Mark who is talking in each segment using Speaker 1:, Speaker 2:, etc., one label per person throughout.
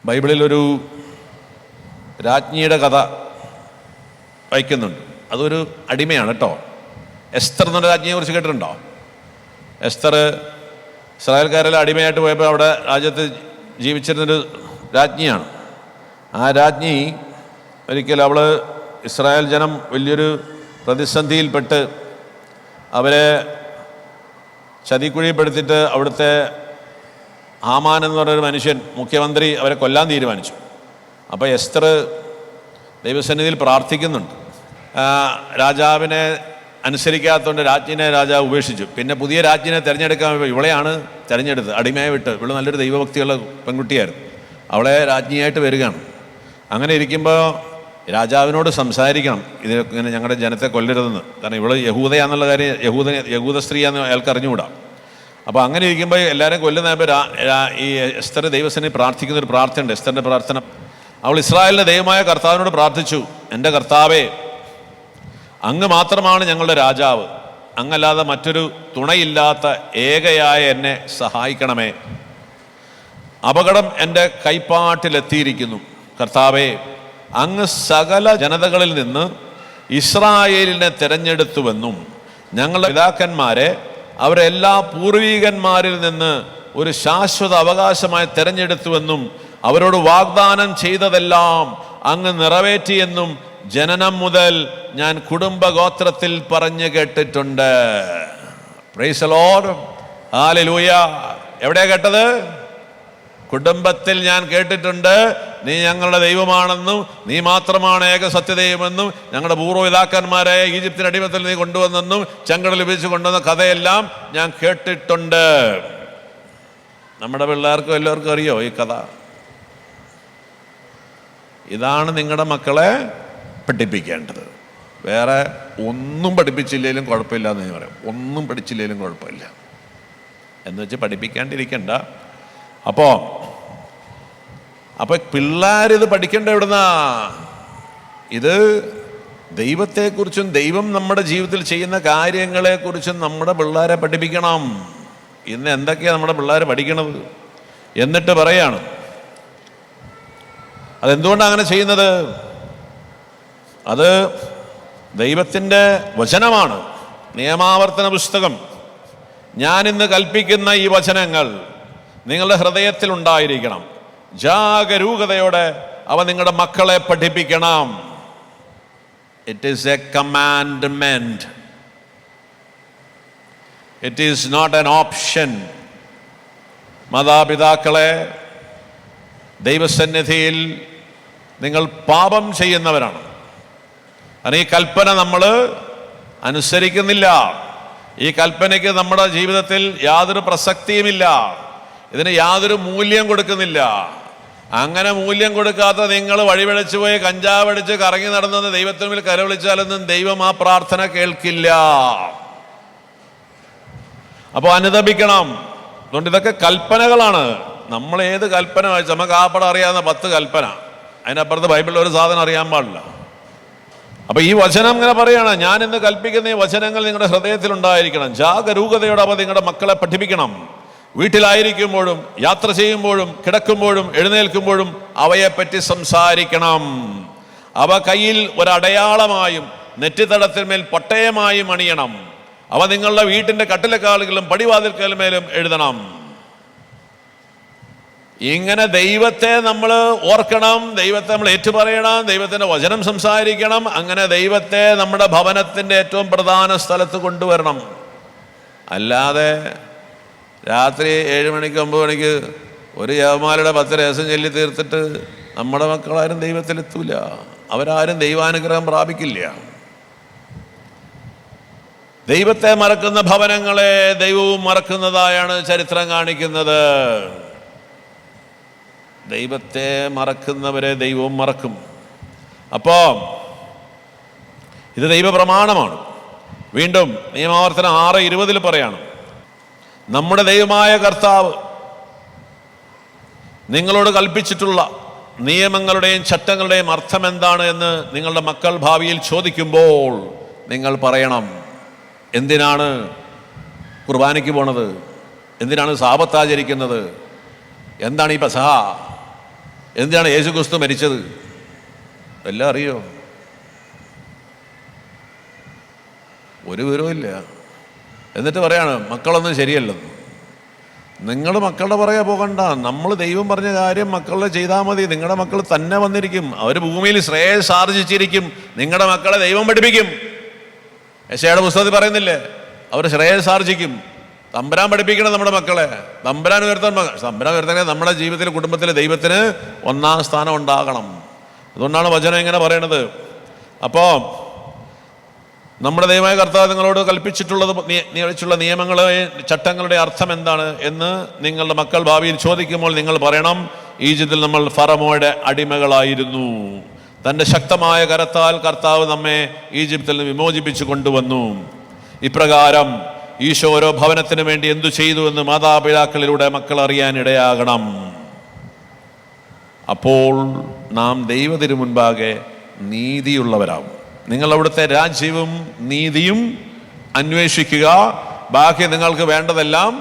Speaker 1: ബൈബിളിലൊരു രാജ്ഞിയുടെ കഥ വായിക്കുന്നുണ്ട്. അതൊരു അടിമയാണ് കേട്ടോ. എസ്തർ എന്നൊരു രാജ്ഞിയെ കുറിച്ച് കേട്ടിട്ടുണ്ടോ? എസ്തർ ഇസ്രായേൽക്കാരെല്ലാം അടിമയായിട്ട് പോയപ്പോൾ അവിടെ രാജ്യത്ത് ജീവിച്ചിരുന്നൊരു രാജ്ഞിയാണ്. ആ രാജ്ഞി ഒരിക്കൽ അവൾ ഇസ്രായേൽ ജനം വലിയൊരു പ്രതിസന്ധിയിൽപ്പെട്ട് അവരെ ചതിക്കുഴിപ്പെടുത്തിയിട്ട് അവിടുത്തെ ഹാമാൻ എന്ന് പറഞ്ഞൊരു മനുഷ്യൻ, മുഖ്യമന്ത്രി, അവരെ കൊല്ലാൻ തീരുമാനിച്ചു. അപ്പോൾ എസ്തർ ദൈവസന്നിധിയിൽ പ്രാർത്ഥിക്കുന്നുണ്ട്. രാജാവിനെ അനുസരിക്കാത്തതുകൊണ്ട് രാജ്ഞിനെ രാജാവ് ഉപേക്ഷിച്ചു. പിന്നെ പുതിയ രാജ്ഞിനെ തിരഞ്ഞെടുക്കാൻ ഇവളെയാണ് തിരഞ്ഞെടുത്തത്. അടിമയെ വിട്ട്. ഇവള് നല്ലൊരു ദൈവഭക്തിയുള്ള പെൺകുട്ടിയായിരുന്നു. അവളെ രാജ്ഞിയായിട്ട് വരികയാണ്. അങ്ങനെ ഇരിക്കുമ്പോൾ രാജാവിനോട് സംസാരിക്കണം, ഇത് ഇങ്ങനെ ഞങ്ങളുടെ ജനത്തെ കൊല്ലരുതെന്ന്. കാരണം ഇവള് യഹൂദയാന്നുള്ള കാര്യം, യഹൂദ സ്ത്രീയാന്ന് അയാൾക്ക് അറിഞ്ഞുകൂടാ. അപ്പോൾ അങ്ങനെ ഇരിക്കുമ്പോൾ എല്ലാവരും കൊല്ലുന്നപ്പോൾ ഈ എസ്തർ ദൈവസന്നിധി പ്രാർത്ഥിക്കുന്നൊരു പ്രാർത്ഥനയുണ്ട്. എസ്തറിൻ്റെ പ്രാർത്ഥന, അവൾ ഇസ്രായേലിൻ്റെ ദൈവമായ കർത്താവിനോട് പ്രാർത്ഥിച്ചു, എൻ്റെ കർത്താവേ, അങ്ങ് മാത്രമാണ് ഞങ്ങളുടെ രാജാവ്, അങ്ങല്ലാതെ മറ്റൊരു തുണയില്ലാത്ത ഏകയായ എന്നെ സഹായിക്കണമേ. അപകടം എൻ്റെ കൈപ്പാട്ടിലെത്തിയിരിക്കുന്നു. കർത്താവേ, അങ്ങ് സകല ജനതകളിൽ നിന്ന് ഇസ്രായേലിനെ തിരഞ്ഞെടുത്തുവെന്നും ഞങ്ങളുടെ പിതാക്കന്മാരെ അവരെല്ലാ പൂർവീകന്മാരിൽ നിന്ന് ഒരു ശാശ്വത അവകാശമായി തിരഞ്ഞെടുത്തുവെന്നും അവരോട് വാഗ്ദാനം ചെയ്തതെല്ലാം അങ്ങ് നിറവേറ്റിയെന്നും ജനനം മുതൽ ഞാൻ കുടുംബഗോത്രത്തിൽ പറഞ്ഞു കേട്ടിട്ടുണ്ട്. Praise the Lord, hallelujah. എവിടെയാ കേട്ടത്? കുടുംബത്തിൽ ഞാൻ കേട്ടിട്ടുണ്ട്, നീ ഞങ്ങളുടെ ദൈവമാണെന്നും നീ മാത്രമാണ് ഏക സത്യദൈവമെന്നും ഞങ്ങളുടെ പൂർവ്വപിതാക്കന്മാരെ ഈജിപ്തിന്റെ അടിമത്തിൽ നീ കൊണ്ടുവന്നെന്നും ചെങ്കടൽ ഉപയോഗിച്ച് കൊണ്ടുവന്ന കഥയെല്ലാം ഞാൻ കേട്ടിട്ടുണ്ട്. നമ്മുടെ പിള്ളേർക്കും എല്ലാവർക്കും അറിയോ ഈ കഥ? ഇതാണ് നിങ്ങളുടെ മക്കളെ പഠിപ്പിക്കേണ്ടത്. വേറെ ഒന്നും പഠിപ്പിച്ചില്ലെങ്കിലും കുഴപ്പമില്ല എന്ന് ഞാൻ പറയാം. ഒന്നും പഠിച്ചില്ലെങ്കിലും കുഴപ്പമില്ല എന്ന് വെച്ച് പഠിപ്പിക്കാണ്ടിരിക്കണ്ട. അപ്പോൾ പിള്ളേരിത് പഠിക്കേണ്ട എവിടുന്നാ? ഇത് ദൈവത്തെക്കുറിച്ചും ദൈവം നമ്മുടെ ജീവിതത്തിൽ ചെയ്യുന്ന കാര്യങ്ങളെക്കുറിച്ചും നമ്മുടെ പിള്ളേരെ പഠിപ്പിക്കണം. ഇന്ന് എന്തൊക്കെയാണ് നമ്മുടെ പിള്ളേർ പഠിക്കണത്? എന്നിട്ട് പറയാണ്, അതെന്തുകൊണ്ടാണ് അങ്ങനെ ചെയ്യുന്നത്? അത് ദൈവത്തിൻ്റെ വചനമാണ്. നിയമാവർത്തന പുസ്തകം, ഞാനിന്ന് കൽപ്പിക്കുന്ന ഈ വചനങ്ങൾ നിങ്ങളുടെ ഹൃദയത്തിൽ ഉണ്ടായിരിക്കണം. ജാഗരൂകതയോടെ അവ നിങ്ങളുടെ മക്കളെ പഠിപ്പിക്കണം. It is a commandment, it is not an option. മാതാപിതാക്കളെ, ദൈവസന്നിധിയിൽ നിങ്ങൾ പാപം ചെയ്യുന്നവരാണ്. കാരണം ഈ കൽപ്പന നമ്മൾ അനുസരിക്കുന്നില്ല. ഈ കൽപ്പനയ്ക്ക് നമ്മുടെ ജീവിതത്തിൽ യാതൊരു പ്രസക്തിയുമില്ല. ഇതിന് യാതൊരു മൂല്യം കൊടുക്കുന്നില്ല. അങ്ങനെ മൂല്യം കൊടുക്കാത്ത നിങ്ങൾ വഴിപിഴച്ചു പോയി കഞ്ചാവ് അടിച്ച് കറങ്ങി നടന്നെന്ന് ദൈവത്തിന് മുന്നിൽ കരവിളിച്ചാലൊന്നും ദൈവം ആ പ്രാർത്ഥന കേൾക്കില്ല. അപ്പോൾ അനുതപിക്കണം. അതുകൊണ്ട് ഇതൊക്കെ കൽപ്പനകളാണ്. നമ്മൾ ഏത് കൽപ്പന വായിച്ചു? നമുക്ക് ആപ്പടം അറിയാവുന്ന 10 കൽപ്പന, അതിനപ്പുറത്ത് ബൈബിളിൽ ഒരു സാധനം അറിയാൻ പാടില്ല. അപ്പൊ ഈ വചനം ഇങ്ങനെ പറയാണ്, ഞാൻ ഇന്ന് കൽപ്പിക്കുന്ന ഈ വചനങ്ങൾ നിങ്ങളുടെ ഹൃദയത്തിൽ ഉണ്ടായിരിക്കണം. ജാഗരൂകതയോടെ അവ നിങ്ങളുടെ മക്കളെ പഠിപ്പിക്കണം. വീട്ടിലായിരിക്കുമ്പോഴും യാത്ര ചെയ്യുമ്പോഴും കിടക്കുമ്പോഴും എഴുന്നേൽക്കുമ്പോഴും അവയെപ്പറ്റി സംസാരിക്കണം. അവ കയ്യിൽ ഒരടയാളമായും നെറ്റിത്തടത്തിന്മേൽ പട്ടയമായും അണിയണം. അവ നിങ്ങളുടെ വീട്ടിന്റെ കട്ടിലക്കാലുകളിലും പടിവാതിൽക്കലുമേലും എഴുതണം. ഇങ്ങനെ ദൈവത്തെ നമ്മൾ ഓർക്കണം, ദൈവത്തെ നമ്മൾ ഏറ്റുപറയണം, ദൈവത്തിന്റെ വചനം സംസാരിക്കണം. അങ്ങനെ ദൈവത്തെ നമ്മുടെ ഭവനത്തിന്റെ ഏറ്റവും പ്രധാന സ്ഥലത്ത് കൊണ്ടുവരണം. അല്ലാതെ രാത്രി 7 മണിക്ക് 9 മണിക്ക് ഒരു യവമാലയുടെ 10 രഹസ്യം ചൊല്ലി തീർത്തിട്ട് നമ്മുടെ മക്കളാരും ദൈവത്തിലെത്തൂല. അവരാരും ദൈവാനുഗ്രഹം പ്രാപിക്കില്ല. ദൈവത്തെ മറക്കുന്ന ഭവനങ്ങളെ ദൈവവും മറക്കുന്നതായാണ് ചരിത്രം കാണിക്കുന്നത്. ദൈവത്തെ മറക്കുന്നവരെ ദൈവവും മറക്കും. അപ്പോ ഇത് ദൈവപ്രമാണമാണ്. വീണ്ടും നിയമാവർത്തനം 6:20 പറയാണ്, നമ്മുടെ ദൈവമായ കർത്താവ് നിങ്ങളോട് കൽപ്പിച്ചിട്ടുള്ള നിയമങ്ങളുടെയും ചട്ടങ്ങളുടെയും അർത്ഥം എന്താണ് എന്ന് നിങ്ങളുടെ മക്കൾ ഭാവിയിൽ ചോദിക്കുമ്പോൾ നിങ്ങൾ പറയണം. എന്തിനാണ് കുർബാനയ്ക്ക് പോണത്? എന്തിനാണ് സാബത്ത് ആചരിക്കുന്നത്? എന്താണ് ഈ പെസഹ? എന്തിനാണ് യേശു ക്രിസ്തു മരിച്ചത്? എല്ലാം അറിയോ? ഒരു വിവരവും ഇല്ല. എന്നിട്ട് പറയാണ് മക്കളൊന്നും ശരിയല്ലെന്ന്. നിങ്ങൾ മക്കളുടെ പുറകെ പോകണ്ട. നമ്മൾ ദൈവം പറഞ്ഞ കാര്യം മക്കളെ ചെയ്താൽ മതി. നിങ്ങളുടെ മക്കൾ തന്നെ വന്നിരിക്കും. അവർ ഭൂമിയിൽ ശ്രേയസ് ആർജിച്ചിരിക്കും. നിങ്ങളുടെ മക്കളെ ദൈവം പഠിപ്പിക്കും. യെശയ്യായുടെ പുസ്തകത്തിൽ പറയുന്നില്ലേ, അവർ ശ്രേയസ് ആർജിക്കും. തമ്പുരാൻ പഠിപ്പിക്കണം നമ്മുടെ മക്കളെ. തമ്പുരാൻ ഉയർത്താൻ നമ്മുടെ ജീവിതത്തിൽ, കുടുംബത്തിൽ ദൈവത്തിന് ഒന്നാം സ്ഥാനം ഉണ്ടാകണം. അതുകൊണ്ടാണ് വചനം ഇങ്ങനെ പറയണത്. അപ്പോൾ നമ്മുടെ ദൈവമായ കർത്താവ് നിങ്ങളോട് കൽപ്പിച്ചിട്ടുള്ള നിയമങ്ങളെ, ചട്ടങ്ങളുടെ അർത്ഥം എന്താണ് എന്ന് നിങ്ങളുടെ മക്കൾ ഭാവിയിൽ ചോദിക്കുമ്പോൾ നിങ്ങൾ പറയണം, ഈജിപ്തിൽ നമ്മൾ ഫറവോയുടെ അടിമകളായിരുന്നു. തൻ്റെ ശക്തമായ കരത്താൽ കർത്താവ് നമ്മെ ഈജിപ്തിൽ നിന്ന് വിമോചിപ്പിച്ചു കൊണ്ടുവന്നു. ഇപ്രകാരം ഈശോ ഓരോ ഭവനത്തിന് വേണ്ടി എന്തു ചെയ്തു എന്ന് മാതാപിതാക്കളിലൂടെ മക്കൾ അറിയാൻ ഇടയാകണം. അപ്പോൾ നാം ദൈവത്തിനു മുൻപാകെ നീതിയുള്ളവരാകും. നിങ്ങൾ അവിടുത്തെ രാജ്യവും നീതിയും അന്വേഷിക്കുക, ബാക്കി നിങ്ങൾക്ക് വേണ്ടതെല്ലാം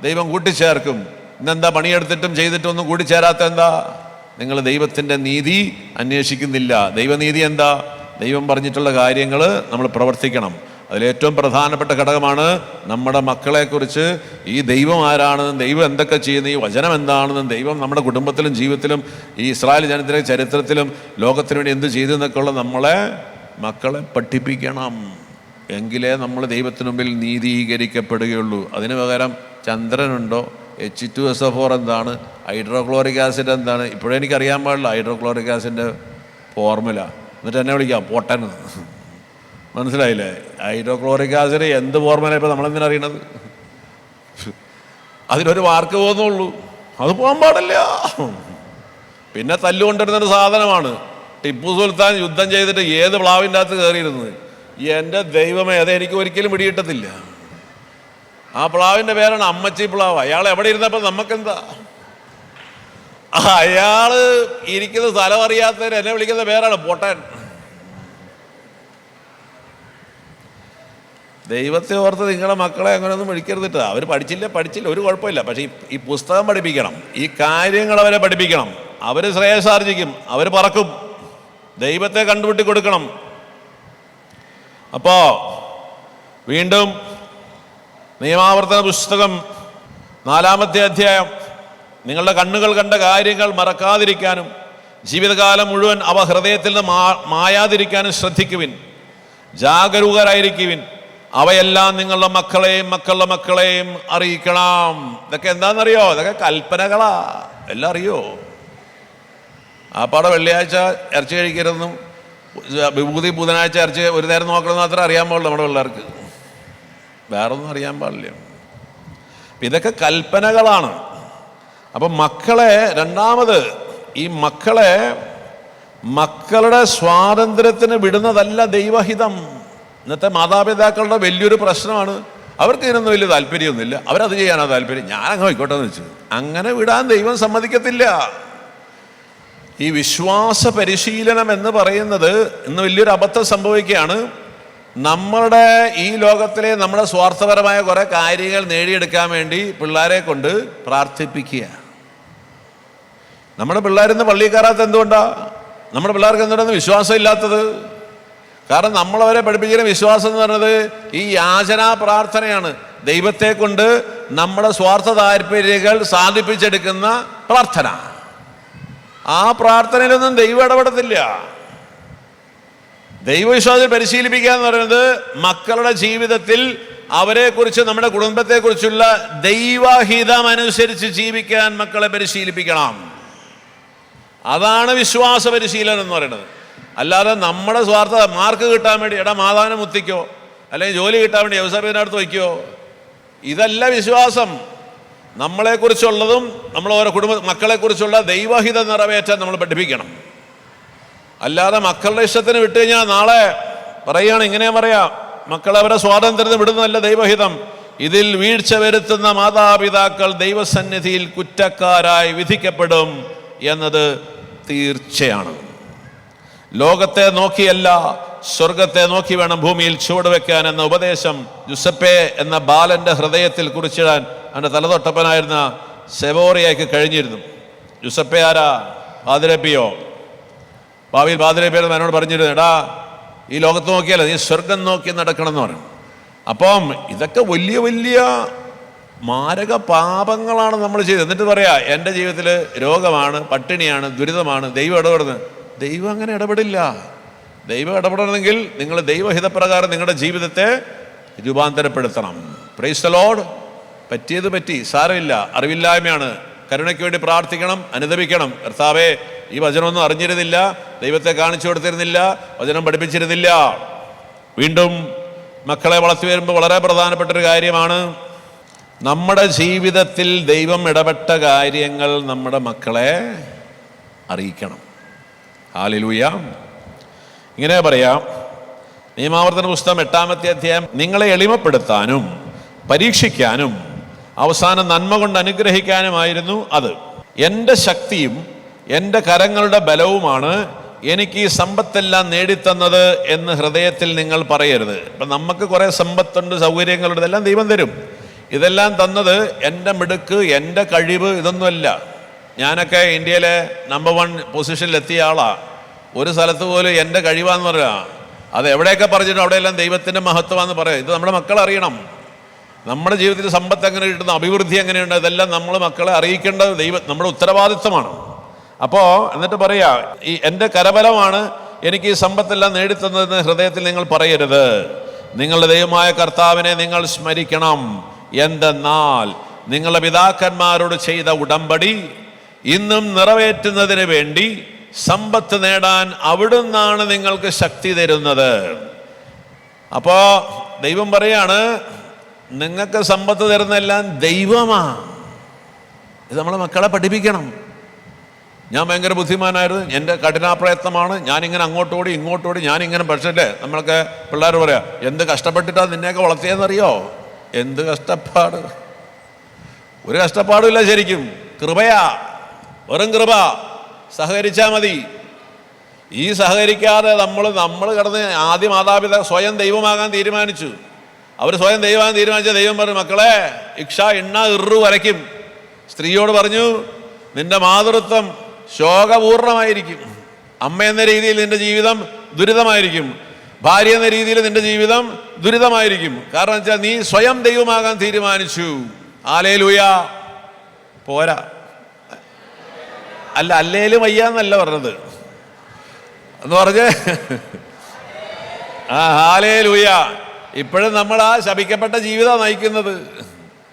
Speaker 1: ദൈവം കൂട്ടിച്ചേർക്കും. ഇന്നെന്താ പണിയെടുത്തിട്ടും ചെയ്തിട്ടും ഒന്നും കൂട്ടിച്ചേരാത്ത എന്താ? നിങ്ങൾ ദൈവത്തിൻ്റെ നീതി അന്വേഷിക്കുന്നില്ല. ദൈവനീതി എന്താ? ദൈവം പറഞ്ഞിട്ടുള്ള കാര്യങ്ങൾ നമ്മൾ പ്രവർത്തിക്കണം. അതിലേറ്റവും പ്രധാനപ്പെട്ട ഘടകമാണ് നമ്മുടെ മക്കളെക്കുറിച്ച് ഈ ദൈവം ആരാണെന്നും ദൈവം എന്തൊക്കെ ചെയ്യുന്ന ഈ വചനം എന്താണെന്നും ദൈവം നമ്മുടെ കുടുംബത്തിലും ജീവിതത്തിലും ഈ ഇസ്രായേൽ ജനത്തിൻ്റെ ചരിത്രത്തിലും ലോകത്തിനു വേണ്ടി എന്ത് ചെയ്തു എന്നൊക്കെയുള്ള നമ്മളെ മക്കളെ പഠിപ്പിക്കണം. എങ്കിലേ നമ്മൾ ദൈവത്തിനു മുമ്പിൽ നീതീകരിക്കപ്പെടുകയുള്ളൂ. അതിന് പകരം ചന്ദ്രനുണ്ടോ, H2SO4 എന്താണ്, ഹൈഡ്രോക്ലോറിക് ആസിഡ് എന്താണ്, ഇപ്പോഴേ എനിക്കറിയാൻ പാടില്ല ഹൈഡ്രോക്ലോറിക് ആസിഡിൻ്റെ ഫോർമുല. എന്നിട്ട് എന്നെ വിളിക്കാം പൊട്ടൻ. മനസ്സിലായില്ലേ? ഹൈഡ്രോക്ലോറിക് ആസിഡ് എന്ത് ഫോർമുല ഇപ്പോൾ നമ്മളെന്തിനറിയണത്? അതിനൊരു മാർക്ക് പോകുന്നുള്ളൂ. അത് പോകാൻ പാടില്ല. പിന്നെ തല്ലുകൊണ്ടിരുന്നൊരു സാധനമാണ്. ടിപ്പു സുൽത്താൻ യുദ്ധം ചെയ്തിട്ട് ഏത് പ്ലാവിൻ്റെ അകത്ത് കയറിയിരുന്നത്? എൻ്റെ ദൈവമേ, അതെനിക്ക് ഒരിക്കലും പിടികിട്ടത്തില്ല. ആ പ്ലാവിൻ്റെ പേരാണ് അമ്മച്ചി പ്ലാവ്. അയാൾ എവിടെ ഇരുന്നപ്പോൾ നമുക്കെന്താ? അയാൾ ഇരിക്കുന്ന സ്ഥലം അറിയാത്തവർ എന്നെ വിളിക്കുന്ന പേരാണ് പൊട്ടൻ. ദൈവത്തെ ഓർത്ത് നിങ്ങളുടെ മക്കളെ അങ്ങനെയൊന്നും വിളിക്കരുതിട്ട്. അവർ പഠിച്ചില്ല ഒരു കുഴപ്പമില്ല. പക്ഷേ ഈ പുസ്തകം പഠിപ്പിക്കണം, ഈ കാര്യങ്ങൾ അവരെ പഠിപ്പിക്കണം. അവർ ശ്രേയസാർജിക്കും, അവർ പറക്കും. ദൈവത്തെ കണ്ടുപിട്ടി കൊടുക്കണം. അപ്പോൾ വീണ്ടും നിയമാവർത്തന പുസ്തകം 4-ാമത്തെ അധ്യായം, നിങ്ങളുടെ കണ്ണുകൾ കണ്ട കാര്യങ്ങൾ മറക്കാതിരിക്കാനും ജീവിതകാലം മുഴുവൻ അവ ഹൃദയത്തിൽ നിന്ന് മായാതിരിക്കാനും ശ്രദ്ധിക്കുവിൻ, ജാഗരൂകരായിരിക്കുവിൻ. അവയെല്ലാം നിങ്ങളുടെ മക്കളുടെ മക്കളെയും അറിയിക്കണം. ഇതൊക്കെ എന്താണെന്നറിയോ? ഇതൊക്കെ കൽപ്പനകളാ. എല്ലാം അറിയോ? ആ പാടെ വെള്ളിയാഴ്ച ഇറച്ചി കഴിക്കരുതെന്നും വിഭൂതി ബുധനാഴ്ച ഇറച്ചി ഒരു നേരം നോക്കണമെന്ന് മാത്രമേ അറിയാൻ പാടുള്ളൂ നമ്മുടെ പിള്ളേർക്ക്. വേറൊന്നും അറിയാൻ പാടില്ല. ഇതൊക്കെ കൽപ്പനകളാണ്. അപ്പം മക്കളെ, രണ്ടാമത് ഈ മക്കളുടെ സ്വാതന്ത്ര്യത്തിന് വിടുന്നതല്ല ദൈവഹിതം. ഇന്നത്തെ മാതാപിതാക്കളുടെ വലിയൊരു പ്രശ്നമാണ്. അവർക്ക് ഇതിനൊന്നും വലിയ താല്പര്യമൊന്നുമില്ല. അവരത് ചെയ്യാനാണ് താല്പര്യം. ഞാനങ്ങ് ആയിക്കോട്ടെ എന്ന് വെച്ചു. അങ്ങനെ വിടാൻ ദൈവം സമ്മതിക്കത്തില്ല. ഈ വിശ്വാസ പരിശീലനം എന്ന് പറയുന്നത് ഇന്ന് വലിയൊരു അബദ്ധം സംഭവിക്കുകയാണ്. നമ്മളുടെ ഈ ലോകത്തിലെ നമ്മുടെ സ്വാർത്ഥപരമായ കുറേ കാര്യങ്ങൾ നേടിയെടുക്കാൻ വേണ്ടി പിള്ളേരെ കൊണ്ട് പ്രാർത്ഥിപ്പിക്കുക. നമ്മുടെ പിള്ളേരിന്ന് പള്ളിയിൽ കയറാത്ത എന്തുകൊണ്ടാണ്? നമ്മുടെ പിള്ളേർക്ക് എന്തുകൊണ്ടാണ് വിശ്വാസം ഇല്ലാത്തത്? കാരണം നമ്മളവരെ പഠിപ്പിക്കുന്ന വിശ്വാസം എന്ന് പറയുന്നത് ഈ യാചനാ പ്രാർത്ഥനയാണ്. ദൈവത്തെ കൊണ്ട് നമ്മുടെ സ്വാർത്ഥ താല്പര്യങ്ങൾ സാധിപ്പിച്ചെടുക്കുന്ന പ്രാർത്ഥന. ആ പ്രാർത്ഥനയിലൊന്നും ദൈവം ഇടപെടത്തില്ല. ദൈവവിശ്വാസം പരിശീലിപ്പിക്കുക എന്ന് പറയുന്നത് മക്കളുടെ ജീവിതത്തിൽ അവരെക്കുറിച്ച്, നമ്മുടെ കുടുംബത്തെക്കുറിച്ചുള്ള ദൈവഹിതമനുസരിച്ച് ജീവിക്കാൻ മക്കളെ പരിശീലിപ്പിക്കണം. അതാണ് വിശ്വാസ പരിശീലനം എന്ന് പറയുന്നത്. അല്ലാതെ നമ്മുടെ സ്വാർത്ഥ മാർക്ക് കിട്ടാൻ വേണ്ടി മാതാവിനെ മുത്തിക്കോ, അല്ലെങ്കിൽ ജോലി കിട്ടാൻ വേണ്ടി വ്യവസായത്തിനടുത്ത് വയ്ക്കോ, ഇതല്ല വിശ്വാസം. നമ്മളെക്കുറിച്ചുള്ളതും നമ്മൾ ഓരോ മക്കളെക്കുറിച്ചുള്ള ദൈവഹിതം നിറവേറ്റാൻ നമ്മൾ പഠിപ്പിക്കണം. അല്ലാതെ മക്കളുടെ ഇഷ്ടത്തിന് വിട്ടു കഴിഞ്ഞാൽ നാളെ പറയുകയാണ്, ഇങ്ങനെ പറയാം, മക്കളെ അവരെ സ്വാതന്ത്ര്യത്തിന് വിടുന്നതല്ല ദൈവഹിതം. ഇതിൽ വീഴ്ച വരുത്തുന്ന മാതാപിതാക്കൾ ദൈവസന്നിധിയിൽ കുറ്റക്കാരായി വിധിക്കപ്പെടും എന്നത് തീർച്ചയാണ്. ലോകത്തെ നോക്കിയല്ല, സ്വർഗത്തെ നോക്കി വേണം ഭൂമിയിൽ ചുവടുവെക്കാൻ എന്ന ഉപദേശം ജുസപ്പെ എന്ന ബാലന്റെ ഹൃദയത്തിൽ കുറിച്ചിടാൻ അവൻ്റെ തലതൊട്ടപ്പനായിരുന്ന സെവോറിയയ്ക്ക് കഴിഞ്ഞിരുന്നു. ജുസപ്പെ ആരാ? പാതിരപ്പിയോ, ഭാവിയിൽ പാതിരപ്പിയോ എന്നോട് പറഞ്ഞിരുന്നു, എടാ ഈ ലോകത്ത് നോക്കിയാലോ, നീ സ്വർഗം നോക്കി നടക്കണം എന്ന് പറഞ്ഞു. അപ്പം ഇതൊക്കെ വലിയ വലിയ മാരക പാപങ്ങളാണ് നമ്മൾ ചെയ്തത്. എന്നിട്ട് പറയാ എൻ്റെ ജീവിതത്തിൽ രോഗമാണ്, പട്ടിണിയാണ്, ദുരിതമാണ്, ദൈവം ഇടപെടുന്നത്. ദൈവം അങ്ങനെ ഇടപെടില്ല. ദൈവം ഇടപെടണമെങ്കിൽ നിങ്ങൾ ദൈവഹിതപ്രകാരം നിങ്ങളുടെ ജീവിതത്തെ രൂപാന്തരപ്പെടുത്തണം. Praise the Lord. പറ്റിയത് പറ്റി, സാരമില്ല, അറിവില്ലായ്മയാണ്. കരുണയ്ക്ക് വേണ്ടി പ്രാർത്ഥിക്കണം, അനുദപിക്കണം. കർത്താവേ, ഈ വചനമൊന്നും അറിഞ്ഞിരുന്നില്ല, ദൈവത്തെ കാണിച്ചു കൊടുത്തിരുന്നില്ല, വചനം പഠിപ്പിച്ചിരുന്നില്ല. വീണ്ടും മക്കളെ വളർത്തി വരുമ്പോൾ വളരെ പ്രധാനപ്പെട്ടൊരു കാര്യമാണ്, നമ്മുടെ ജീവിതത്തിൽ ദൈവം ഇടപെട്ട കാര്യങ്ങൾ നമ്മുടെ മക്കളെ അറിയിക്കണം. ഹല്ലേലൂയ. ഇങ്ങനെ പറയാം, നിയമാവർത്തന പുസ്തകം 8-ാമത്തെ അധ്യായം, നിങ്ങളെ എളിമപ്പെടുത്താനും പരീക്ഷിക്കാനും അവസാനം നന്മ കൊണ്ട് അനുഗ്രഹിക്കാനുമായിരുന്നു അത്. എൻ്റെ ശക്തിയും എൻ്റെ കരങ്ങളുടെ ബലവുമാണ് എനിക്ക് ഈ സമ്പത്തെല്ലാം നേടിത്തന്നത് എന്ന് ഹൃദയത്തിൽ നിങ്ങൾ പറയരുത്. ഇപ്പം നമുക്ക് കുറേ സമ്പത്തുണ്ട്, സൗകര്യങ്ങളുണ്ട്, ഇതെല്ലാം ദൈവം തരും. ഇതെല്ലാം തന്നത് എൻ്റെ മിടുക്ക്, എൻ്റെ കഴിവ്, ഇതൊന്നുമല്ല. ഞാനൊക്കെ ഇന്ത്യയിലെ നമ്പർ 1 പൊസിഷനിലെത്തിയ ആളാണ്. ഒരു സ്ഥലത്ത് പോലും എൻ്റെ കഴിവാന്ന് പറയാ, അത് എവിടെയൊക്കെ പറഞ്ഞിട്ടും അവിടെയെല്ലാം ദൈവത്തിൻ്റെ മഹത്വമാണെന്ന് പറയാം. ഇത് നമ്മുടെ മക്കൾ അറിയണം. നമ്മുടെ ജീവിതത്തിൽ സമ്പത്ത് എങ്ങനെ കിട്ടുന്നു, അഭിവൃദ്ധി എങ്ങനെയുണ്ട്, ഇതെല്ലാം നമ്മൾ മക്കളെ അറിയിക്കേണ്ടത് നമ്മുടെ ഉത്തരവാദിത്വമാണ്. അപ്പോൾ എന്നിട്ട് പറയാ, ഈ എൻ്റെ കരബലമാണ് എനിക്ക് ഈ സമ്പത്തെല്ലാം നേടിത്തന്നതെന്ന് ഹൃദയത്തിൽ നിങ്ങൾ പറയരുത്. നിങ്ങളുടെ ദൈവമായ കർത്താവിനെ നിങ്ങൾ സ്മരിക്കണം. എന്തെന്നാൽ നിങ്ങളുടെ പിതാക്കന്മാരോട് ചെയ്ത ഉടമ്പടി ഇന്നും നിറവേറ്റുന്നതിന് വേണ്ടി സമ്പത്ത് നേടാൻ അവിടുന്നാണ് നിങ്ങൾക്ക് ശക്തി തരുന്നത്. അപ്പോൾ ദൈവം പറയാണ്, നിങ്ങൾക്ക് സമ്പത്ത് തരുന്നതെല്ലാം ദൈവമാണ്. ഇത് നമ്മളെ മക്കളെ പഠിപ്പിക്കണം. ഞാൻ ഭയങ്കര ബുദ്ധിമാനായിരുന്നു, എൻ്റെ കഠിനാപ്രയത്നമാണ്, ഞാനിങ്ങനെ അങ്ങോട്ടോടി ഇങ്ങോട്ടോടി, ഞാനിങ്ങനെ. പക്ഷേ നമ്മളൊക്കെ പിള്ളേർ പറയാം, എന്ത് കഷ്ടപ്പെട്ടിട്ടാണ് നിന്നെയൊക്കെ വളർത്തിയെന്നറിയോ? എന്ത് കഷ്ടപ്പാട്! ഒരു കഷ്ടപ്പാടുമില്ല. ശരിക്കും കൃപയാ, വെറും കൃപ. സഹകരിച്ചാൽ മതി. ഈ സഹകരിക്കാതെ നമ്മൾ കിടന്ന് ആദ്യ മാതാപിതാ സ്വയം ദൈവമാകാൻ തീരുമാനിച്ചു. അവർ സ്വയം ദൈവമാകാൻ തീരുമാനിച്ച ദൈവം പറഞ്ഞു, മക്കളെ ഇക്ഷ ഇണ്ണ ഇറു വരയ്ക്കും. സ്ത്രീയോട് പറഞ്ഞു, നിന്റെ മാതൃത്വം ശോകപൂർണമായിരിക്കും. അമ്മ എന്ന രീതിയിൽ നിന്റെ ജീവിതം ദുരിതമായിരിക്കും. ഭാര്യ എന്ന രീതിയിൽ നിന്റെ ജീവിതം ദുരിതമായിരിക്കും. കാരണം വെച്ചാൽ നീ സ്വയം ദൈവമാകാൻ തീരുമാനിച്ചു. ഹല്ലേലൂയ. പോരാ, അല്ല, അല്ലേലും വയ്യാന്നല്ല പറഞ്ഞത് എന്ന് പറഞ്ഞ് ഹല്ലേലൂയ. ഇപ്പോഴും നമ്മൾ ആ ശപിക്കപ്പെട്ട ജീവിതം നയിക്കുന്നത്.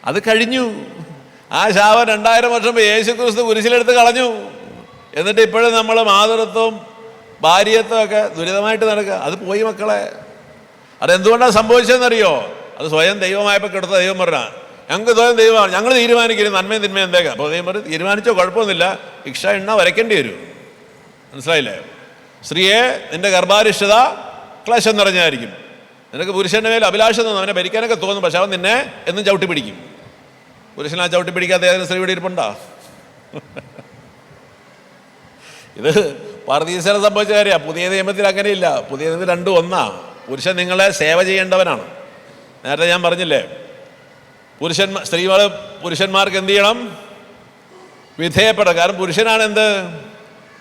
Speaker 1: അത് കഴിഞ്ഞു. ആ ശാപം 2000 വർഷം മുമ്പ് യേശുക്രിസ്തു കുരിശിലെടുത്ത് കളഞ്ഞു. എന്നിട്ട് ഇപ്പോഴും നമ്മൾ മാതൃത്വം ഭാര്യത്വം ഒക്കെ ദുരിതമായിട്ട് നടക്കുക. അത് പോയി മക്കളെ. അതെന്തുകൊണ്ടാണ് സംഭവിച്ചതെന്നറിയോ? അത് സ്വയം ദൈവമായപ്പോൾ കിടത്ത ദൈവം പറഞ്ഞാൽ, ഞങ്ങൾക്ക് സ്വയം ദൈവമാണ്, ഞങ്ങൾ തീരുമാനിക്കരുത് നന്മയും തിന്മയും എന്തേക്കാം. അപ്പോൾ ദൈവം പറഞ്ഞു, തീരുമാനിച്ചോ കുഴപ്പമൊന്നുമില്ല, ഇക്ഷ എണ്ണ വരയ്ക്കേണ്ടി വരും. മനസ്സിലായില്ലേ? സ്ത്രീയെ, നിന്റെ ഗർഭാരിഷ്ടത ക്ലേശം നിറഞ്ഞായിരിക്കും. നിനക്ക് പുരുഷൻ്റെ മേൽ അഭിലാഷം തോന്നും, അവനെ ഭരിക്കാനൊക്കെ തോന്നും, പക്ഷെ അവൻ നിന്നെ എന്നും ചവിട്ടി പിടിക്കും. പുരുഷനെ ആ ചവിട്ടി പിടിക്കാത്ത ഏതെങ്കിലും സ്ത്രീ ഇവിടെ ഇരിപ്പുണ്ടോ? ഇത് പർദീസയിൽ സംഭവിച്ച കാര്യമാണ്. പുതിയ നിയമത്തിൽ അങ്ങനെയില്ല. പുതിയ നിയമത്തിൽ 2 ഒന്നാ. പുരുഷൻ നിങ്ങളെ സേവ ചെയ്യേണ്ടവനാണ്. നേരത്തെ ഞാൻ പറഞ്ഞില്ലേ, പുരുഷന്മാർക്ക് എന്ത് ചെയ്യണം? വിധേയപ്പെടണം. കാരണം പുരുഷനാണ് എന്ത്?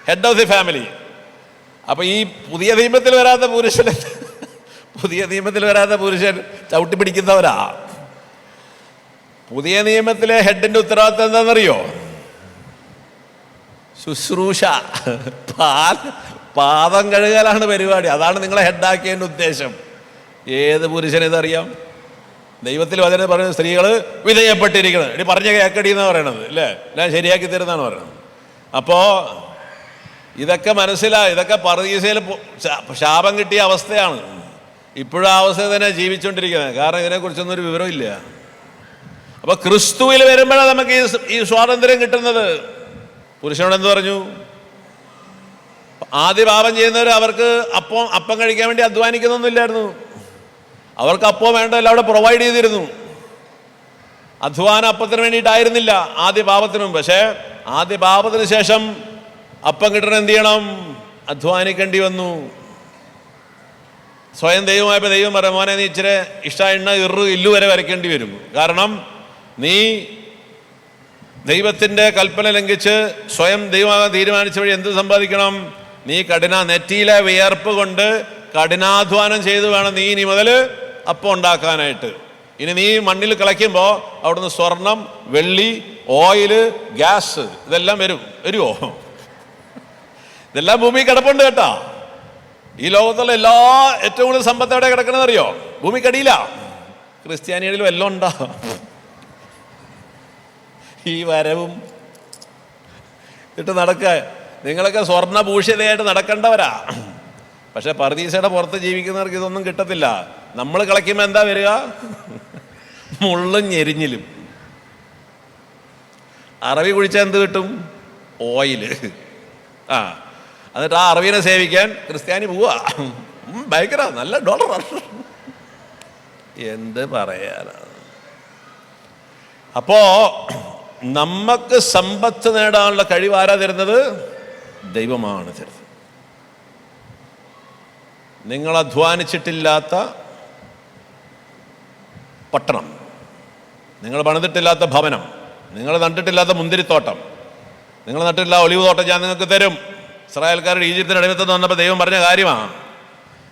Speaker 1: Head of the family. അപ്പൊ ഈ പുതിയ നിയമത്തിൽ വരാത്ത പുരുഷൻ ചവിട്ടി പിടിക്കുന്നവരാ. പുതിയ നിയമത്തിലെ ഹെഡിന്റെ ഉത്തരവാദിത്തം എന്താണെന്നറിയോ? ശുശ്രൂഷ, പാദം കഴുകലാണ് പരിപാടി. അതാണ് നിങ്ങളെ ഹെഡാക്കിയതിൻ്റെ ഉദ്ദേശം. ഏത് പുരുഷന് ഇതറിയാം? ദൈവത്തിൽ വചനം പറയുന്നത് സ്ത്രീകൾ വിധേയപ്പെട്ടിരിക്കണം. ഇനി പറഞ്ഞ കേക്കടി എന്നാണ് പറയണത്, അല്ലേ? എല്ലാം ശരിയാക്കി തരുന്നതാണ് പറയണത്. അപ്പോൾ ഇതൊക്കെ ഇതൊക്കെ പർദീസയിൽ ശാപം കിട്ടിയ അവസ്ഥയാണ്. ഇപ്പോഴും ആ അവസ്ഥ തന്നെ ജീവിച്ചുകൊണ്ടിരിക്കുന്നത്. കാരണം ഇതിനെക്കുറിച്ചൊന്നും ഒരു വിവരമില്ല. അപ്പോൾ ക്രിസ്തുവിൽ വരുമ്പോഴാണ് നമുക്ക് ഈ സ്വാതന്ത്ര്യം കിട്ടുന്നത്. പുരുഷനോട് എന്ത് പറഞ്ഞു? ആദ്യ പാപം ചെയ്യുന്നവർ അവർക്ക് അപ്പം കഴിക്കാൻ വേണ്ടി അധ്വാനിക്കുന്നൊന്നുമില്ലായിരുന്നു. അവർക്ക് അപ്പം വേണ്ടതെല്ലാം അവിടെ പ്രൊവൈഡ് ചെയ്തിരുന്നു. അധ്വാനം അപ്പത്തിന് വേണ്ടിയിട്ടായിരുന്നില്ല ആദ്യ പാപത്തിന് മുമ്പ്. പക്ഷേ ആദ്യ പാപത്തിന് ശേഷം അപ്പം കിട്ടണം, എന്ത് ചെയ്യണം? അധ്വാനിക്കേണ്ടി വന്നു. സ്വയം ദൈവമായപ്പോൾ ദൈവം പറയാം, മോനെ നീ ഇച്ചിരി ഇഷ്ട എണ്ണ ഇല്ലു വരെ വരയ്ക്കേണ്ടി വരും. കാരണം നീ ദൈവത്തിൻ്റെ കൽപ്പന ലംഘിച്ച് സ്വയം ദൈവമാകാൻ തീരുമാനിച്ച വഴി എന്ത് സമ്പാദിക്കണം? നീ നെറ്റിയിലെ വിയർപ്പ് കൊണ്ട് കഠിനാധ്വാനം ചെയ്ത് വേണം നീ ഇനി മുതൽ അപ്പം ഉണ്ടാക്കാനായിട്ട്. ഇനി നീ മണ്ണിൽ കിളയ്ക്കുമ്പോൾ അവിടുന്ന് സ്വർണം, വെള്ളി, ഓയില്, ഗ്യാസ് ഇതെല്ലാം വരുമോ? ഇതെല്ലാം ഭൂമി കിടപ്പുണ്ട് കേട്ടാ. ഈ ലോകത്തുള്ള ഏറ്റവും കൂടുതൽ സമ്പത്ത് എവിടെ കിടക്കണമെന്ന് അറിയോ? ഭൂമിക്കടിയില്ല. ക്രിസ്ത്യാനികളിലും എല്ലാം ഉണ്ടാ. ഈ വരവും ഇട്ട് നടക്കുക. നിങ്ങളൊക്കെ സ്വർണ്ണഭൂഷിതയായിട്ട് നടക്കേണ്ടവരാ. പക്ഷെ പർദീസയുടെ പുറത്ത് ജീവിക്കുന്നവർക്ക് ഇതൊന്നും കിട്ടത്തില്ല. നമ്മൾ കളിക്കുമ്പോൾ എന്താ വരിക? മുള്ളും ഞെരിഞ്ഞിലും. അറബി കുഴിച്ചാൽ എന്ത് കിട്ടും? ഓയില്. എന്നിട്ട് ആ അറബീനെ സേവിക്കാൻ ക്രിസ്ത്യാനി പോവാ. ഭയങ്കര നല്ല ഡോളർ. എന്ത് പറയാനാ? അപ്പോ നമുക്ക് സമ്പത്ത് നേടാനുള്ള കഴിവ് ആരാ തരുന്നത്? ദൈവമാണ് തരുന്നത്. നിങ്ങൾ അധ്വാനിച്ചിട്ടില്ലാത്ത പട്ടണം, നിങ്ങൾ പണിതിട്ടില്ലാത്ത ഭവനം, നിങ്ങൾ നട്ടിട്ടില്ലാത്ത മുന്തിരിത്തോട്ടം, നിങ്ങൾ നട്ടിട്ടില്ല ഒലിവ് തോട്ടം ഞാൻ നിങ്ങൾക്ക് തരും. ഇസ്രായേൽക്കാരുടെ ഈജിപ്തിന് അടിമത്തം വന്നപ്പോൾ ദൈവം പറഞ്ഞ കാര്യമാണ്.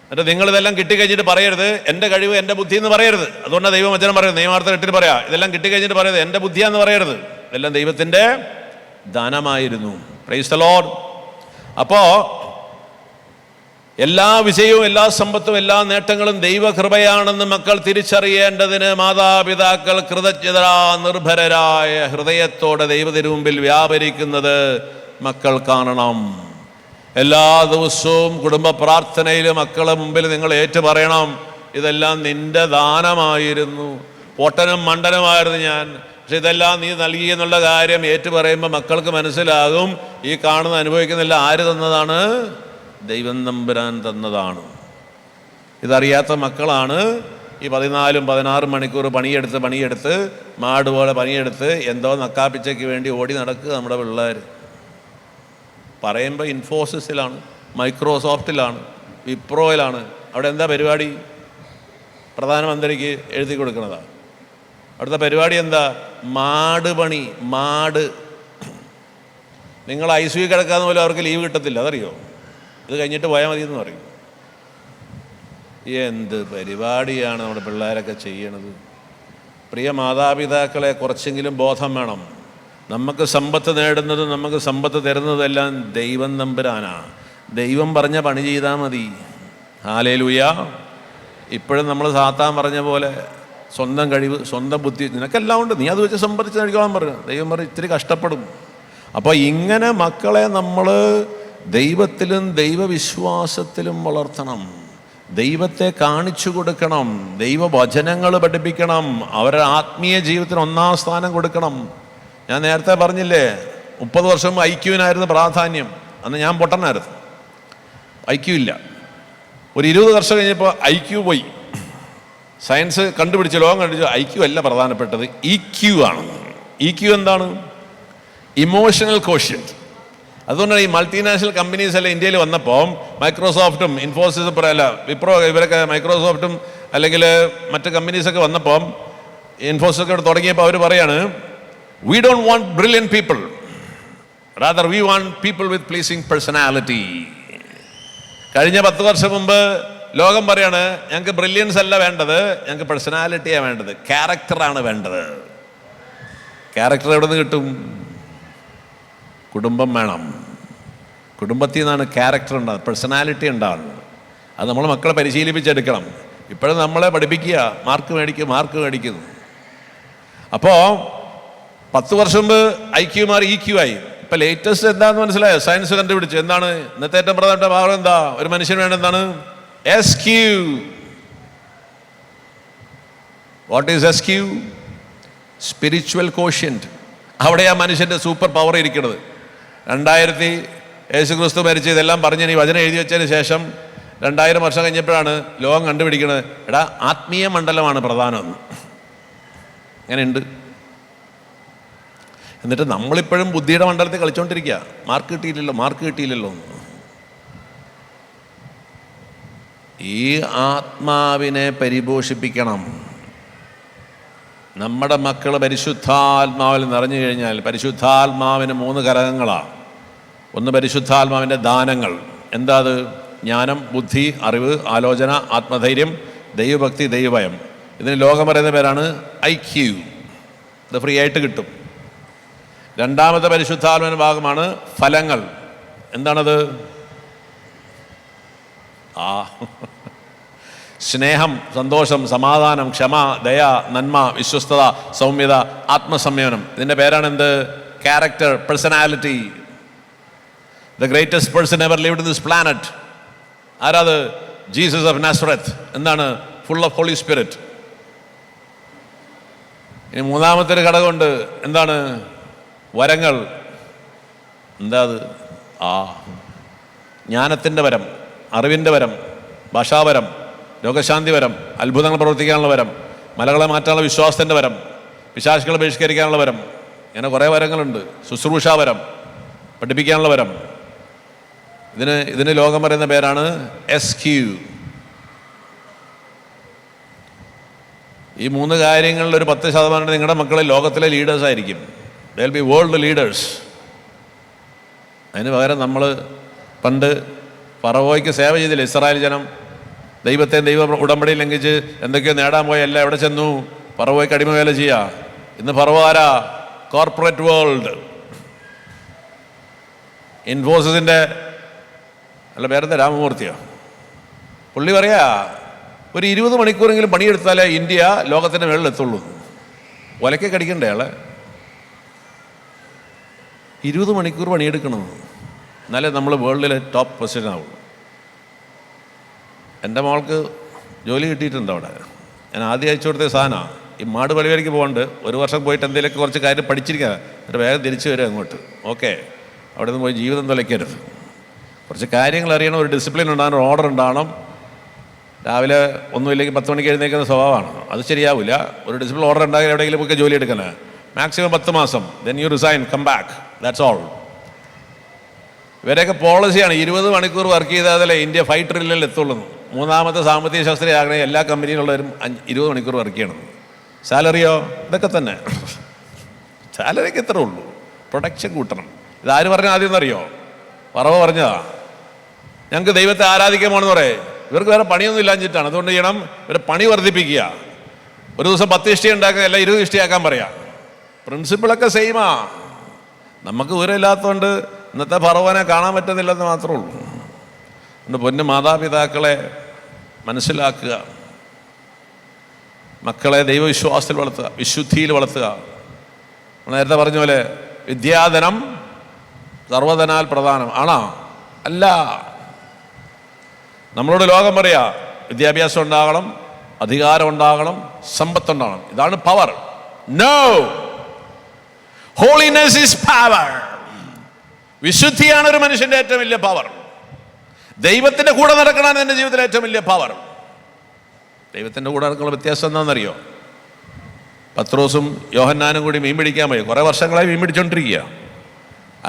Speaker 1: എന്നിട്ട് നിങ്ങളിതെല്ലാം കിട്ടിക്കഴിഞ്ഞിട്ട് പറയരുത് എൻ്റെ കഴിവ് എൻ്റെ ബുദ്ധി എന്ന് പറയരുത്. അതുകൊണ്ടാണ് ദൈവം വചനം പറയുന്നത്. നിയമാർത്ഥം 8 പറയാം, ഇതെല്ലാം കിട്ടിക്കഴിഞ്ഞിട്ട് പറയരുത് എൻ്റെ ബുദ്ധിയാന്ന് പറയരുത്. ഇതെല്ലാം ദൈവത്തിൻ്റെ ദാനമായിരുന്നു. Praise the Lord. അപ്പോൾ എല്ലാ വിജയവും എല്ലാ സമ്പത്തും എല്ലാ നേട്ടങ്ങളും ദൈവകൃപയാണെന്ന് മക്കൾ തിരിച്ചറിയേണ്ടതിന് മാതാപിതാക്കൾ കൃതജ്ഞതാ നിർഭരരായ ഹൃദയത്തോടെ ദൈവത്തിനു വ്യാപരിക്കുന്നത് മക്കൾ കാണണം. എല്ലാ ദിവസവും കുടുംബ പ്രാർത്ഥനയിൽ മക്കളെ മുമ്പിൽ നിങ്ങൾ ഏറ്റുപറയണം, ഇതെല്ലാം നിന്റെ ദാനമായിരുന്നു. പൊട്ടനും മണ്ടനുമായിരുന്നു ഞാൻ, പക്ഷെ ഇതെല്ലാം നീ നൽകി എന്നുള്ള കാര്യം ഏറ്റുപറയുമ്പോൾ മക്കൾക്ക് മനസ്സിലാകും ഈ കാണുന്ന അനുഭവിക്കുന്നില്ല ആര് തന്നതാണ്? ദൈവം തമ്പുരാൻ തന്നതാണ്. ഇതറിയാത്ത മക്കളാണ് ഈ 14-16 മണിക്കൂർ പണിയെടുത്ത് മാട് പോലെ പണിയെടുത്ത് എന്തോ നക്കാപ്പിച്ചയ്ക്ക് വേണ്ടി ഓടി നടക്കുക നമ്മുടെ പിള്ളേർ. പറയുമ്പോൾ ഇൻഫോസിസിലാണ്, മൈക്രോസോഫ്റ്റിലാണ്, വിപ്രോയിലാണ്. അവിടെ എന്താ പരിപാടി? പ്രധാനമന്ത്രിക്ക് എഴുതി കൊടുക്കുന്നതാണ്. അവിടുത്തെ പരിപാടി എന്താ? മാട് പണി. മാട്. നിങ്ങൾ ICU കിടക്കാന്ന് പോലും അവർക്ക് ലീവ് കിട്ടത്തില്ല, അതറിയോ? ഇത് കഴിഞ്ഞിട്ട് പോയാൽ മതി എന്ന് പറയും. എന്ത് പരിപാടിയാണ് നമ്മുടെ പിള്ളേരൊക്കെ ചെയ്യണത്? പ്രിയ മാതാപിതാക്കളെ, കുറച്ചെങ്കിലും ബോധം വേണം. നമുക്ക് സമ്പത്ത് നേടുന്നതും നമുക്ക് സമ്പത്ത് തരുന്നതെല്ലാം ദൈവം തമ്പുരാനാ. ദൈവം പറഞ്ഞ പണി ചെയ്താൽ മതി. ഹല്ലേലൂയ. ഇപ്പോഴും നമ്മൾ സാത്താൻ പറഞ്ഞ പോലെ സ്വന്തം കഴിവ്, സ്വന്തം ബുദ്ധി, നിനക്കെല്ലാം ഉണ്ട്, നീ അത് വെച്ച് സമ്പാദിച്ച് കഴിക്കാൻ പറഞ്ഞു. ദൈവം പറഞ്ഞ് ഇത്തിരി കഷ്ടപ്പെടും. അപ്പോൾ ഇങ്ങനെ മക്കളെ നമ്മൾ ദൈവത്തിലും ദൈവവിശ്വാസത്തിലും വളർത്തണം. ദൈവത്തെ കാണിച്ചു കൊടുക്കണം. ദൈവവചനങ്ങൾ പഠിപ്പിക്കണം. അവരുടെ ആത്മീയ ജീവിതത്തിന് 1-ാം സ്ഥാനം കൊടുക്കണം. ഞാൻ നേരത്തെ പറഞ്ഞില്ലേ, 30 വർഷം IQ-നായിരുന്നു പ്രാധാന്യം. അന്ന് ഞാൻ പൊട്ടനായിരുന്നു, IQ ഇല്ല. ഒരു 20 വർഷം കഴിഞ്ഞപ്പോൾ IQ പോയി. സയൻസ് കണ്ടുപിടിച്ച്, ലോകം കണ്ടുപിടിച്ചു IQ അല്ല പ്രധാനപ്പെട്ടത്, EQ ആണ്. EQ എന്താണ്? Emotional quotient. അതുകൊണ്ടാണ് ഈ മൾട്ടിനാഷണൽ കമ്പനീസ് എല്ലാം ഇന്ത്യയിൽ വന്നപ്പോൾ മൈക്രോസോഫ്റ്റും ഇൻഫോസിസും വിപ്രോ ഇവരൊക്കെ മൈക്രോസോഫ്റ്റും അല്ലെങ്കിൽ മറ്റ് കമ്പനീസൊക്കെ വന്നപ്പോൾ ഇൻഫോസിസൊക്കെ തുടങ്ങിയപ്പോൾ അവർ പറയാണ്, we don't want brilliant people, rather we want people with pleasing personality. കഴിഞ്ഞ 10 വർഷം മുമ്പ് ലോകം പറയാണ്, ഞങ്ങൾക്ക് ബ്രില്യൻസ് അല്ല വേണ്ടത്, ഞങ്ങൾക്ക് പേഴ്സണാലിറ്റിയാണ് വേണ്ടത്, ക്യാരക്ടറാണ് വേണ്ടത്. ക്യാരക്ടർ എവിടെ നിന്ന് കിട്ടും? കുടുംബം വേണം. കുടുംബത്തിൽ നിന്നാണ് ക്യാരക്ടർ ഉണ്ടാകുന്നത്, പേഴ്സണാലിറ്റി ഉണ്ടാകുന്നത്. അത് നമ്മൾ മക്കളെ പരിശീലിപ്പിച്ചെടുക്കണം. ഇപ്പോഴും നമ്മളെ പഠിപ്പിക്കുക, മാർക്ക് മേടിക്കുന്നു. അപ്പോൾ 10 വർഷം മുമ്പ് IQ മാറി EQ ആയി. ഇപ്പം ലേറ്റസ്റ്റ് എന്താണെന്ന് മനസ്സിലായോ? സയൻസ് കണ്ടുപിടിച്ചു. എന്താണ് ഇന്നത്തെ ഏറ്റവും പ്രധാനപ്പെട്ട ഭാഗം? എന്താ? ഒരു മനുഷ്യന് വേണ്ട എന്താണ്? SQ. What is SQ? Spiritual quotient. അവിടെയാ മനുഷ്യൻ്റെ സൂപ്പർ പവർ ഇരിക്കുന്നത്. 2000 യേശുക്രിസ്തു മരിച്ച് ഇതെല്ലാം പറഞ്ഞ് ഈ വചനം എഴുതി വെച്ചതിന് ശേഷം 2000 വർഷം കഴിഞ്ഞപ്പോഴാണ് ലോകം കണ്ടുപിടിക്കുന്നത്, എടാ ആത്മീയ മണ്ഡലമാണ് പ്രധാനം. അങ്ങനെയുണ്ട്. എന്നിട്ട് നമ്മളിപ്പോഴും ബുദ്ധിയുടെ മണ്ഡലത്തിൽ കളിച്ചുകൊണ്ടിരിക്കുക. മാർക്ക് കിട്ടിയില്ലല്ലോ. ഈ ആത്മാവിനെ പരിപോഷിപ്പിക്കണം. നമ്മുടെ മക്കൾ പരിശുദ്ധാത്മാവിൽ നിറഞ്ഞു കഴിഞ്ഞാൽ, പരിശുദ്ധാത്മാവിന് 3 ഘടകങ്ങളാണ്. ഒന്ന് പരിശുദ്ധാത്മാവിൻ്റെ ദാനങ്ങൾ. എന്താ അത്? ജ്ഞാനം, ബുദ്ധി, അറിവ്, ആലോചന, ആത്മധൈര്യം, ദൈവഭക്തി, ദൈവഭയം. ഇതിന് ലോകം പറയുന്ന പേരാണ് IQ. ഇത് ഫ്രീ ആയിട്ട് കിട്ടും. രണ്ടാമത്തെ പരിശുദ്ധാത്മാവിൻ്റെ ഭാഗമാണ് ഫലങ്ങൾ. എന്താണത്? സ്നേഹം, സന്തോഷം, സമാധാനം, ക്ഷമ, ദയ, നന്മ, വിശ്വസ്തത, സൗമ്യത, ആത്മസംയമനം. ഇതിൻ്റെ പേരാണ് എന്ത്? Character, personality. The greatest person ever lived in this planet. ആരാത്? Jesus of Nazareth. എന്താണ്? Full of holy spirit. ഇനി മൂന്നാമത്തെ ഒരു ഘടകമുണ്ട്. എന്താണ്? വരങ്ങൾ. എന്താ അത്? ജ്ഞാനത്തിൻ്റെ വരം, അറിവിൻ്റെ വരം, ഭാഷാവരം, രോഗശാന്തി വരം, അത്ഭുതങ്ങൾ പ്രവർത്തിക്കാനുള്ള വരം, മലകളെ മാറ്റാനുള്ള വിശ്വാസത്തിൻ്റെ വരം, പിശാചുക്കളെ ബഹിഷ്കരിക്കാനുള്ള വരം. ഇങ്ങനെ കുറേ വരങ്ങളുണ്ട്. ശുശ്രൂഷാവരം, പഠിപ്പിക്കാനുള്ള വരം. ഇതിന് ലോകം പറയുന്ന പേരാണ് SQ. ഈ 3 കാര്യങ്ങളിൽ ഒരു 10% നിങ്ങളുടെ മക്കൾ ലോകത്തിലെ ലീഡേഴ്സ് ആയിരിക്കും. They will be world leaders. അതിന് പകരം നമ്മൾ പണ്ട് ഫറവോയ്ക്ക് സേവ ചെയ്തില്ല ഇസ്രായേൽ ജനം. ദൈവ ഉടമ്പടി ലംഘിച്ച് എന്തൊക്കെയോ നേടാൻ പോയ എല്ലാം എവിടെ ചെന്നു? ഫറവോയ്ക്ക് അടിമവേല ചെയ്യുക. ഇന്ന് ഫറവോ ആരാ? Corporate world. ഇൻഫോസിസിൻ്റെ അല്ല പേരെന്താ? രാമമൂർത്തിയോ? പുള്ളി പറയാ ഒരു 20 മണിക്കൂറെങ്കിലും പണിയെടുത്താലേ ഇന്ത്യ ലോകത്തിൻ്റെ മേളിൽ എത്തുള്ളൂ. ഒലക്കെ കടിക്കണ്ടേ ആളെ? 20 മണിക്കൂർ പണിയെടുക്കണം, എന്നാലേ നമ്മൾ വേൾഡിലെ ടോപ്പ് പൊസിഷൻ ആവുള്ളൂ. എൻ്റെ മോൾക്ക് ജോലി കിട്ടിയിട്ടുണ്ട് അവിടെ. ഞാൻ ആദ്യം അയച്ചു കൊടുത്ത സാധനമാണ്. ഈ മാട് പള്ളിവേലിക്ക് പോകണ്ട് 1 വർഷം പോയിട്ട് എന്തെങ്കിലുമൊക്കെ കുറച്ച് കാര്യം പഠിച്ചിരിക്കുക, എന്നിട്ട് വേഗം തിരിച്ചു വരിക അങ്ങോട്ട്. ഓക്കെ, അവിടെ നിന്ന് പോയി ജീവിതം തുലയ്ക്കരുത്. കുറച്ച് കാര്യങ്ങൾ അറിയണം, ഒരു ഡിസിപ്ലിൻ ഉണ്ടാകണം, ഒരു ഓർഡർ ഉണ്ടാകണം. രാവിലെ ഒന്നുമില്ലെങ്കിൽ 10 മണിക്ക് എഴുന്നേൽക്കുന്ന സ്വഭാവമാണ്, അത് ശരിയാവില്ല. ഒരു ഡിസിപ്ലിൻ ഓർഡർ ഉണ്ടാക്കി എവിടെയെങ്കിലും പോയി ജോലി എടുക്കണം. മാക്സിമം 10 മാസം, then you resign, come back, that's all. ഇവരെയൊക്കെ പോളിസിയാണ് 20 മണിക്കൂർ വർക്ക് ചെയ്താലേ ഇന്ത്യ 5 ട്രില്യണിൽ എത്തുള്ളൂ. മൂന്നാമത്തെ സാമ്പത്തിക ശാസ്ത്രീയാകണേ എല്ലാ കമ്പനിയിലുള്ളവരും 20 മണിക്കൂർ വർക്ക് ചെയ്യണം. സാലറിയോ ഇതൊക്കെ തന്നെ. സാലറിക്ക് എത്ര ഉള്ളൂ, പ്രൊഡക്ഷൻ കൂട്ടണം. ഇതാര് പറഞ്ഞ ആദ്യം എന്നറിയോ? പറവ പറഞ്ഞതാ. ഞങ്ങൾക്ക് ദൈവത്തെ ആരാധിക്കാൻ പോകണമെന്ന് പറയേ. ഇവർക്ക് വേറെ പണിയൊന്നും ഇല്ലാഞ്ഞിട്ടാണ്. അതുകൊണ്ട് ചെയ്യണം, ഇവരെ പണി വർദ്ധിപ്പിക്കുക. ഒരു ദിവസം 10 ഇഷ്ടി ഉണ്ടാക്കുക, എല്ലാം 20 ഇഷ്ടിയാക്കാൻ പറയാം. പ്രിൻസിപ്പിളൊക്കെ സെയിമാ. നമുക്ക് വിവരമില്ലാത്തതുകൊണ്ട് ഇന്നത്തെ ഫറവോനെ കാണാൻ പറ്റുന്നില്ലെന്ന് മാത്രമേ ഉള്ളൂ. അതുകൊണ്ട് പൊന്നു മാതാപിതാക്കളെ മനസ്സിലാക്കുക, മക്കളെ ദൈവവിശ്വാസത്തിൽ വളർത്തുക, വിശുദ്ധിയിൽ വളർത്തുക. നേരത്തെ പറഞ്ഞ പോലെ വിദ്യാധനം സർവധനാൽ പ്രധാനം ആണോ? അല്ല. നമ്മളോട് ലോകം പറയാ വിദ്യാഭ്യാസം ഉണ്ടാകണം, അധികാരം ഉണ്ടാകണം, സമ്പത്തുണ്ടാകണം. ഇതാണ് power. No, holiness is power. വിശുദ്ധിയാണ് ഒരു മനുഷ്യന്റെ ഏറ്റവും വലിയ പവർ. ദൈവത്തിന്റെ കൂടെ നടക്കണം എൻ്റെ ജീവിതത്തിലെ ഏറ്റവും വലിയ പവർ. ദൈവത്തിന്റെ കൂടെ നടക്കുന്ന വ്യത്യാസം എന്താണെന്നറിയോ? പത്രോസും യോഹന്നാനും കൂടി മീൻ പിടിക്കാൻ പോയി. കുറേ വർഷങ്ങളായി മീൻ പിടിച്ചോണ്ടിരിക്കുക.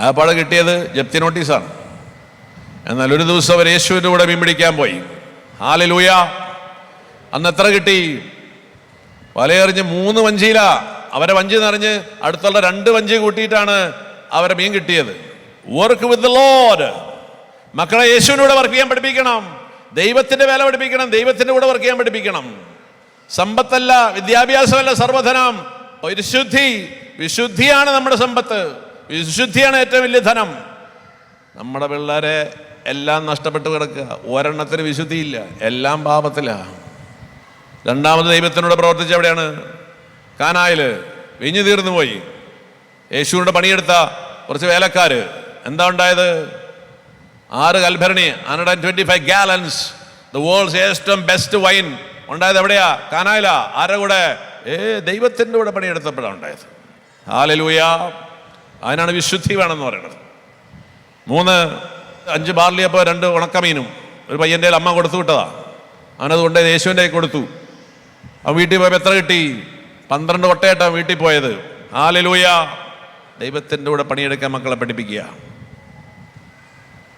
Speaker 1: ആപ്പാട് കിട്ടിയത് ജപ്തി നോട്ടീസാണ്. എന്നാൽ ഒരു ദിവസം അവർ യേശുവിൻ്റെ കൂടെ മീൻ പിടിക്കാൻ പോയി. ഹല്ലേലൂയ. അന്ന് എത്ര കിട്ടി? വലയെറിഞ്ഞ് 3 വഞ്ചിയില. അവരെ വഞ്ചി നിറഞ്ഞ് അടുത്തുള്ള 2 വഞ്ചി കൂട്ടിയിട്ടാണ് അവരെ മീൻ കിട്ടിയത്. Work with the Lord. മക്കളെ യേശുവിൻ്റെ കൂടെ വർക്ക് ചെയ്യാൻ പഠിപ്പിക്കണം. ദൈവത്തിന്റെ വേല പഠിപ്പിക്കണം. ദൈവത്തിന്റെ കൂടെ വർക്ക് ചെയ്യാൻ പഠിപ്പിക്കണം. സമ്പത്തല്ല, വിദ്യാഭ്യാസമല്ല സർവ്വധനം. പരിശുദ്ധി, വിശുദ്ധിയാണ് നമ്മുടെ സമ്പത്ത്. വിശുദ്ധിയാണ് ഏറ്റവും വലിയ ധനം. നമ്മുടെ പിള്ളേരെ എല്ലാം നഷ്ടപ്പെട്ട് കിടക്കുക. ഒരെണ്ണത്തിന് വിശുദ്ധിയില്ല, എല്ലാം പാപത്തിലാണ്. രണ്ടാമത് ദൈവത്തിനോട് പ്രവർത്തിച്ച എവിടെയാണ്? കാനായില് വീഞ്ഞു തീർന്നു പോയി. യേശുവിനോട് പണിയെടുത്ത കുറച്ച് വേലക്കാര്. എന്താ ഉണ്ടായത്? 6 കൽഭരണി, 125 gallons, the world's ഏറ്റവും ബെസ്റ്റ് വൈൻ ഉണ്ടായത് എവിടെയാ? കാനായിലാ. ആരുടെ കൂടെ? ദൈവത്തിൻ്റെ കൂടെ പണിയെടുത്തപ്പോഴാണ് ഉണ്ടായത്. ഹല്ലേലൂയ. അതിനാണ് വിശുദ്ധി വേണമെന്ന് പറയുന്നത്. 5 ബാർലിയപ്പോൾ 2 ഉണക്കമീനും ഒരു പയ്യൻ്റെ അമ്മ കൊടുത്തു വിട്ടതാ. അവനത് കൊണ്ട് യേശുവിൻ്റെ കൊടുത്തു. അവൻ വീട്ടിൽ പോയപ്പോൾ എത്ര കിട്ടി? 12 കൊട്ടയായിട്ടാണ് വീട്ടിൽ പോയത്. ഹല്ലേലൂയ. ദൈവത്തിൻ്റെ കൂടെ പണിയെടുക്കാൻ മക്കളെ പഠിപ്പിക്കുക.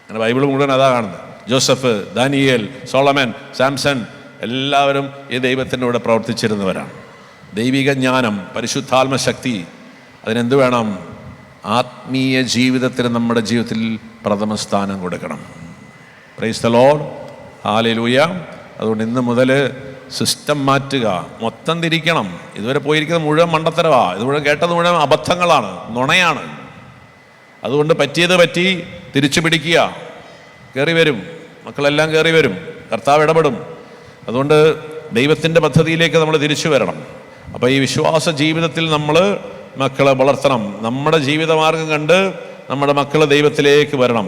Speaker 1: അങ്ങനെ ബൈബിൾ മുഴുവൻ അതാ കാണുന്നത്. ജോസഫ്, ദാനിയേൽ, സോളമൻ, സാംസൺ എല്ലാവരും ഈ ദൈവത്തിൻ്റെ കൂടെ പ്രവർത്തിച്ചിരുന്നവരാണ്. ദൈവിക ജ്ഞാനം, പരിശുദ്ധാത്മശക്തി, അതിനെന്ത് വേണം? ആത്മീയ ജീവിതത്തിന് നമ്മുടെ ജീവിതത്തിൽ പ്രഥമ സ്ഥാനം കൊടുക്കണം. Praise the Lord, hallelujah. അതുകൊണ്ട് ഇന്ന് മുതൽ സിസ്റ്റം മാറ്റുക, മൊത്തം തിരിക്കണം. ഇതുവരെ പോയിരിക്കുന്നത് മുഴുവൻ മണ്ടത്തരമാണ്, ഇത് മുഴുവൻ കേട്ടത് മുഴുവൻ അബദ്ധങ്ങളാണ്, നുണയാണ്. അതുകൊണ്ട് പറ്റിയത് പറ്റി, തിരിച്ചു പിടിക്കുക. കയറി വരും, മക്കളെല്ലാം കയറി വരും, കർത്താവ് ഇടപെടും. അതുകൊണ്ട് ദൈവത്തിൻ്റെ പദ്ധതിയിലേക്ക് നമ്മൾ തിരിച്ചു വരണം. അപ്പോൾ ഈ വിശ്വാസ ജീവിതത്തിൽ നമ്മൾ മക്കളെ വളർത്തണം. നമ്മുടെ ജീവിതമാർഗം കണ്ട് നമ്മുടെ മക്കൾ ദൈവത്തിലേക്ക് വരണം.